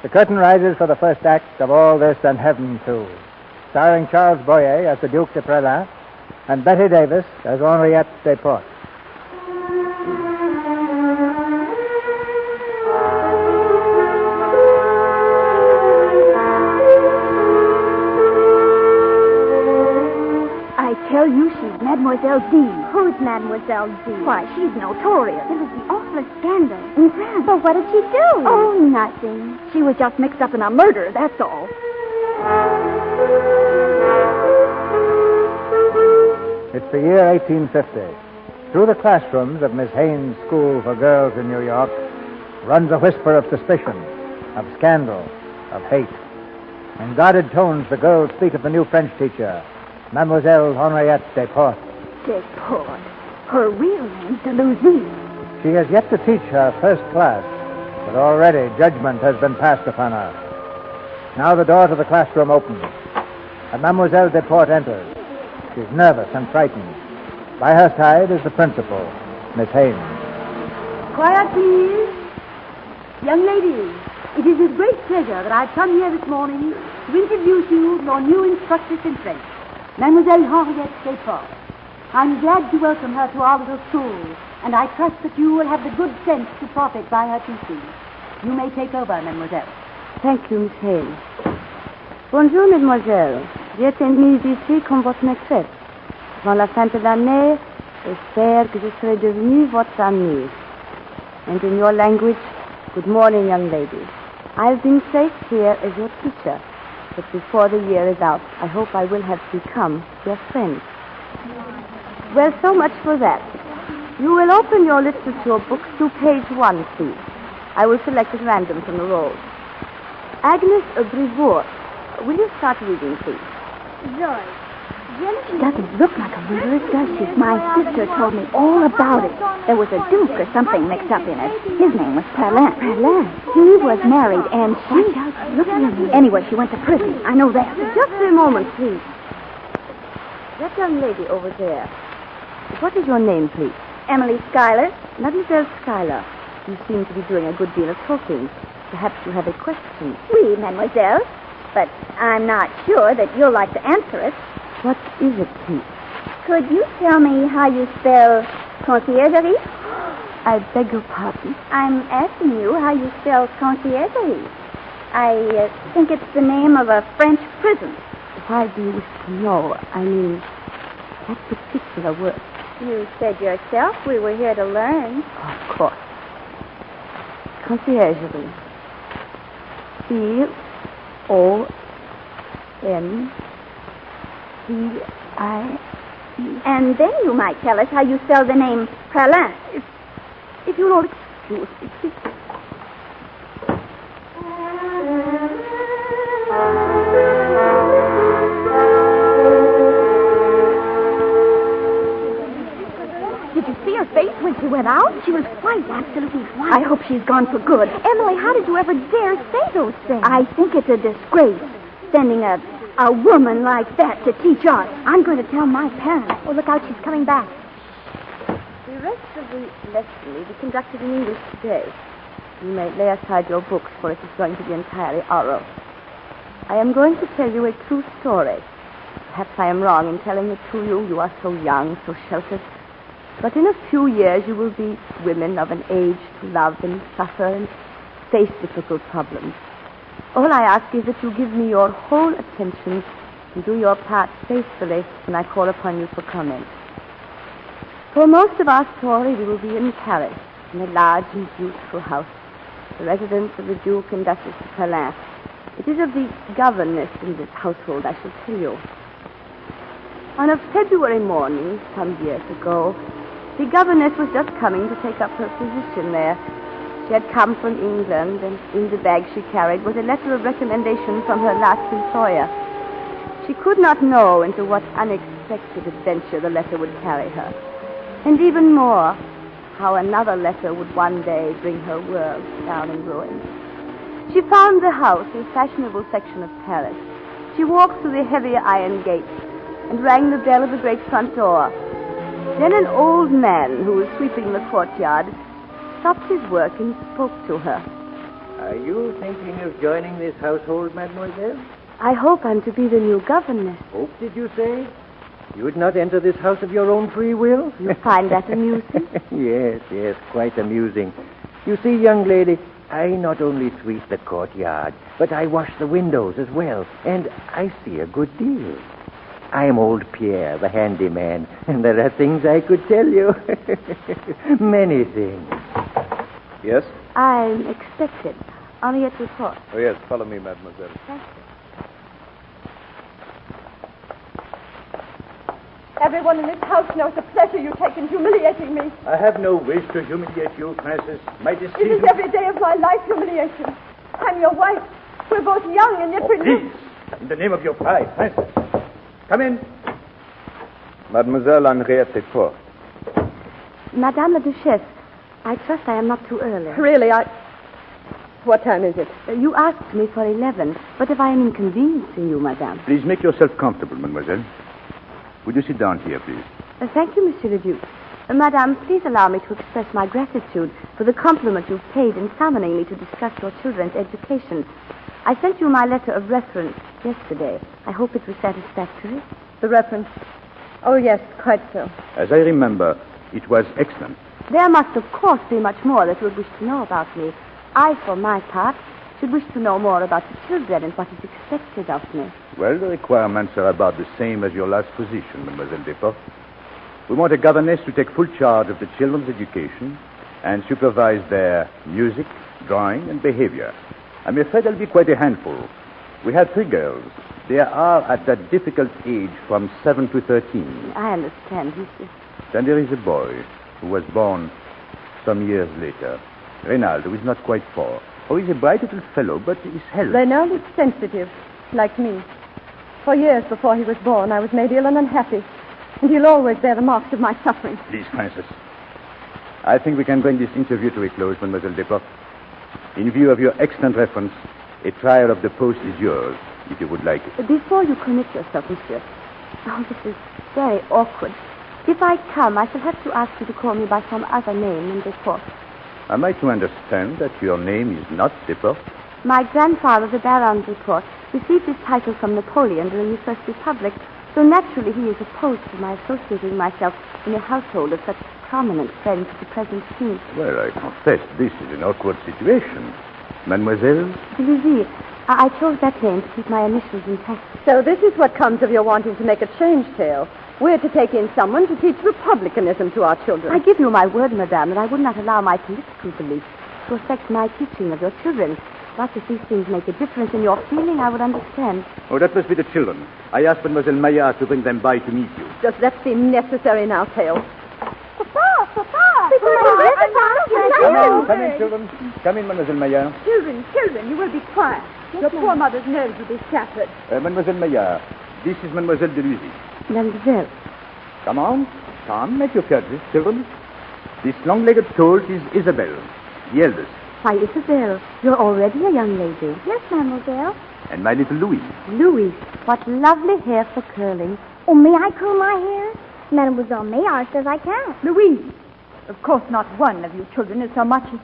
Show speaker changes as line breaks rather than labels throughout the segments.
The curtain rises for the first act of All This and Heaven Too, starring Charles Boyer as the Duke de Prelin and Bette Davis as Henriette Desportes.
I tell you, she's Mademoiselle D.
Who's Mademoiselle D?
Why, she's notorious.
It was the awfulest scandal.
In France.
But what did she do?
Oh, nothing. She was just mixed up in a murder, that's all.
It's the year 1850. Through the classrooms of Miss Haynes' School for Girls in New York runs a whisper of suspicion, of scandal, of hate. In guarded tones, the girls speak of the new French teacher, Mademoiselle Henriette Desportes.
Desportes. Her real name's Delusie.
She has yet to teach her first class, but already judgment has been passed upon her. Now the door to the classroom opens, and Mademoiselle Desportes enters. She's nervous and frightened. By her side is the principal, Miss Haynes.
Quiet, please. Young ladies, it is with great pleasure that I've come here this morning to introduce you to your new instructress in French, Mademoiselle Henriette Desportes. I'm glad to welcome her to our little school, and I trust that you will have the good sense to profit by her teaching. You may take over, mademoiselle.
Thank you, Miss Haynes. Bonjour, mademoiselle. J'ai été mise ici comme votre maîtresse. Avant la fin de l'année, j'espère que je serai devenue votre amie. And in your language, good morning, young lady. I've been placed here as your teacher, but before the year is out, I hope I will have become your friend. Well, so much for that. You will open your literature books to page 1, please. I will select at random from the rolls. Agnes Brivourt, will you start reading, please?
George.
She doesn't look like a murderess, does she? My sister told me all about it. There was a duke or something mixed up in it. His name was Prelin. Prelin? He was married, and she... Look at him. Anyway, she went to prison. I know that.
Just a moment, please. That young lady over there. What is your name, please?
Emily Schuyler.
Mademoiselle Schuyler, you seem to be doing a good deal of talking. Perhaps you have a question.
Oui, mademoiselle. But I'm not sure that you'll like to answer it.
What is it, please?
Could you tell me how you spell conciergerie?
I beg your pardon?
I'm asking you how you spell conciergerie. I think it's the name of a French prison.
Why do you wish to know? I mean, that particular word.
You said yourself we were here to learn.
Of course. Conciergerie. C-O-N-C-I-E.
And then you might tell us how you spell the name Prelin.
If you'll all excuse me, please.
Did you see her face when she went out? She was white, absolutely white. I hope she's gone for good. Emily, how did you ever dare say those things?
I think it's a disgrace, sending a woman like that to teach us.
I'm going to tell my parents. Oh, look out, she's coming back.
The rest of the lesson will be conducted in English today. You may lay aside your books, for it is going to be entirely oral. I am going to tell you a true story. Perhaps I am wrong in telling it to you. You are so young, so sheltered. But in a few years, you will be women of an age to love and suffer and face difficult problems. All I ask is that you give me your whole attention and do your part faithfully when I call upon you for comment. For most of our story, we will be in Paris, in a large and beautiful house, the residence of the Duke and Duchess de Prelin. It is of the governess in this household I shall tell you. On a February morning, some years ago, the governess was just coming to take up her position there. She had come from England, and in the bag she carried was a letter of recommendation from her last employer. She could not know into what unexpected adventure the letter would carry her. And even more, how another letter would one day bring her world down in ruins. She found the house, a fashionable section of Paris. She walked through the heavy iron gates and rang the bell of the great front door. Then an old man who was sweeping the courtyard stopped his work and spoke to her.
Are you thinking of joining this household, mademoiselle?
I hope I'm to be the new governess.
Hope, did you say? You would not enter this house of your own free will?
You find that amusing?
Yes, quite amusing. You see, young lady, I not only sweep the courtyard, but I wash the windows as well, and I see a good deal. I am old Pierre, the handyman, and there are things I could tell you. Many things.
Yes?
I'm expected. Henriette report.
Oh, yes. Follow me, mademoiselle.
Thank you.
Everyone in this house knows the pleasure you take in humiliating me.
I have no wish to humiliate you, Francis. My
It is
decision...
every day of my life humiliation. I'm your wife. We're both young and yet we're
Please, in the name of your pride, Francis. Come in.
Mademoiselle Henriette report.
Madame la Duchesse, I trust I am not too early.
Really, What time is it?
You asked me for 11, but if I am inconveniencing you, madame...
Please make yourself comfortable, mademoiselle. Would you sit down here, please?
Thank you, Monsieur le Duc. Madame, please allow me to express my gratitude for the compliment you've paid in summoning me to discuss your children's education. I sent you my letter of reference yesterday. I hope it was satisfactory.
The reference? Oh, yes, quite so.
As I remember, it was excellent.
There must, of course, be much more that you would wish to know about me. I, for my part, should wish to know more about the children and what is expected of me.
Well, the requirements are about the same as your last position, Mademoiselle Desport. We want a governess to take full charge of the children's education and supervise their music, drawing, and behavior. I'm afraid I'll be quite a handful. We have 3 girls. They are at that difficult age from 7 to 13.
I understand, monsieur.
Then there is a boy who was born some years later. Reynald, who is not quite 4. Oh, he's a bright little fellow, but his health...
Reynald is sensitive, like me. For years before he was born, I was made ill and unhappy. And he'll always bear the marks of my suffering.
Please, Francis. I think we can bring this interview to a close, Mademoiselle Desport. In view of your excellent reference, a trial of the post is yours, if you would like it.
Before you commit yourself, monsieur. Oh, this is very awkward. If I come, I shall have to ask you to call me by some other name than Desport.
Am I to understand that your name is not Desport?
My grandfather, the Baron Desport, received his title from Napoleon during the First Republic, so naturally he is opposed to my associating myself in a household of such prominent friends as the present king.
Well, I confess this is an awkward situation. Mademoiselle?
Lucy, I chose that name to keep my initials intact.
So this is what comes of your wanting to make a change tale. We're to take in someone to teach republicanism to our children.
I give you my word, madame, that I would not allow my political beliefs to affect my teaching of your children. But if these things make a difference in your feeling, I would understand.
Oh, that must be the children. I asked Mademoiselle Maillard to bring them by to meet you.
Does that seem necessary now, Theo?
Papa!
Come in, children. Come in, Mademoiselle Maillard.
Children, you will be quiet. Your poor mother's nerves will be shattered.
Mademoiselle Maillard, this is Mademoiselle Deluzy.
Mademoiselle.
Come on. Come, make your purchase, children. This long-legged colt is Isabelle, the eldest.
Why, Isabel, you're already a young lady.
Yes, mademoiselle.
And my little Louis.
Louis, what lovely hair for curling.
Oh, may I curl my hair? Mademoiselle Maillard says I can.
Louise, of course not one of you children has so much as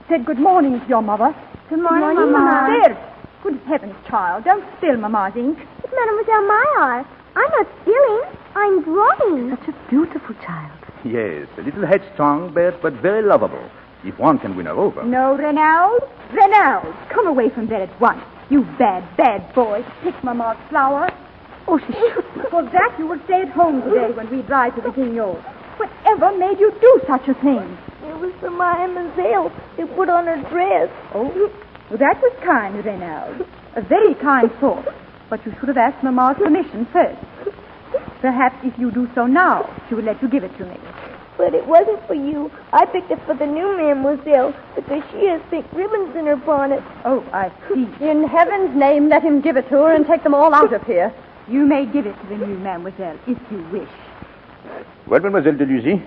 said good morning to your mother.
Good morning, Mama.
There. Good heavens, child, don't spill Mamma's ink.
It's Mademoiselle Maillard. I'm not spilling. I'm drawing.
Such a beautiful child.
Yes, a little headstrong, but very lovable, if one can win her over.
No, Reynald. Reynald, come away from there at once. You bad boy. Pick Mamma's flower.
Oh, she should.
For that, you will stay at home today when we drive to the Guignol. Whatever made you do such a thing?
It was for Mademoiselle to put on her dress.
Oh, well, that was kind, Reynald. A very kind thought. But you should have asked Mamma's permission first. Perhaps if you do so now, she will let you give it to me.
But it wasn't for you. I picked it for the new Mademoiselle because she has pink ribbons in her bonnet.
Oh, I see. In heaven's name, let him give it to her and take them all out of here. You may give it to the new Mademoiselle if you wish.
Well, Mademoiselle Deluzy,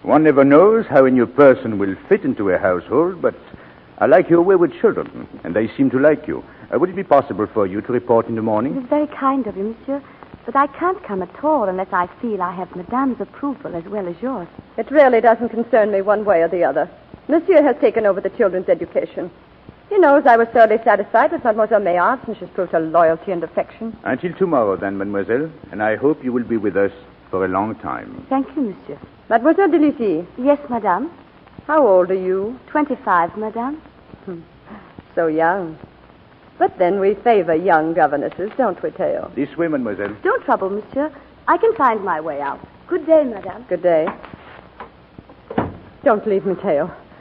one never knows how a new person will fit into a household, but I like your wayward children, and they seem to like you. Would it be possible for you to report in the morning?
It is very kind of you, monsieur, but I can't come at all unless I feel I have Madame's approval as well as yours.
It really doesn't concern me one way or the other. Monsieur has taken over the children's education.
He knows I was thoroughly satisfied with Mademoiselle Maillard since she's proved her loyalty and affection.
Until tomorrow, then, mademoiselle, and I hope you will be with us for a long time.
Thank you, monsieur. Mademoiselle de Lucy.
Yes, madame.
How old are you?
25, madame.
So young. But then we favor young governesses, don't we, Theo?
This way, mademoiselle.
Don't trouble, monsieur. I can find my way out. Good day, madame.
Good day. Don't leave me, Theo.